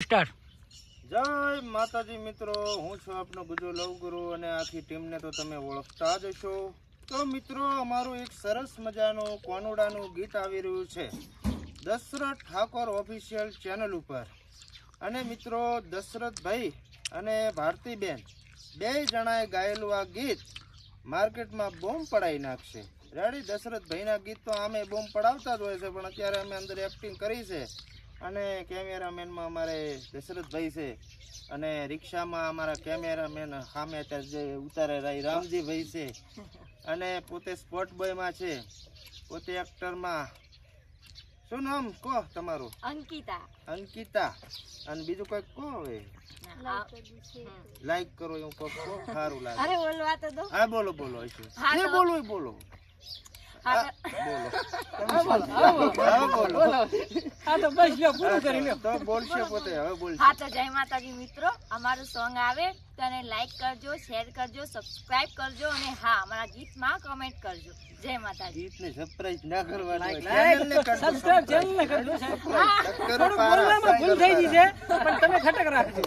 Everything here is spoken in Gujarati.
સ્ટાર્ટ. જય માતાજી મિત્રો, હું છું આપનો ગુજો લવગુરુ અને આખી ટીમને તો તમે ઓળખતા જ હશો. તો મિત્રો, અમારું એક સરસ મજાનું કોનુડાનું ગીત આવી રહ્યું છે દશરથ ઠાકોર ઓફિશિયલ ચેનલ ઉપર. અને મિત્રો, દશરથભાઈ અને ભારતીબેન બે જણાએ ગાયેલું આ ગીત માર્કેટમાં બોમ્બ પડાવી નાખશે. રેડી? દશરથભાઈના ગીત તો આમે બોમ્બ પડાવતા જ હોય છે, પણ અત્યારે અમે અંદર એક્ટિંગ કરી છે. અને કેમેરામેનમાં અમારે દશરથભાઈ છે, અને રિક્ષામાં અમારા કેમેરામેન સામે અત્યારે જે ઉતારે રામજીભાઈ છે, અને પોતે સ્પોટ બોયમાં છે, પોતે એક્ટરમાં. શું નામ કહો તમારું? અંકિતા. અંકિતા. અને બીજું કંઈક કહો હવે. લાઈક કરો એવું કહો, સારું લાગે. અરે બોલવા તો દો. હા બોલો બોલો. જે બોલો એ બોલો. જય માતાજી મિત્રો, અમારું સોંગ આવે તો એને લાઈક કરજો, શેર કરજો, સબસ્ક્રાઇબ કરજો અને હા, અમારા ગીતમાં કમેન્ટ કરજો. જય માતાજી. ગીતને સરપ્રાઈઝ ના કરવાનું, સબસ્ક્રાઇબ ચેનલને કરજો. થોડું બોલવામાં ભૂલ થઈ ગઈ છે, પણ તમે ખટક રાખજો.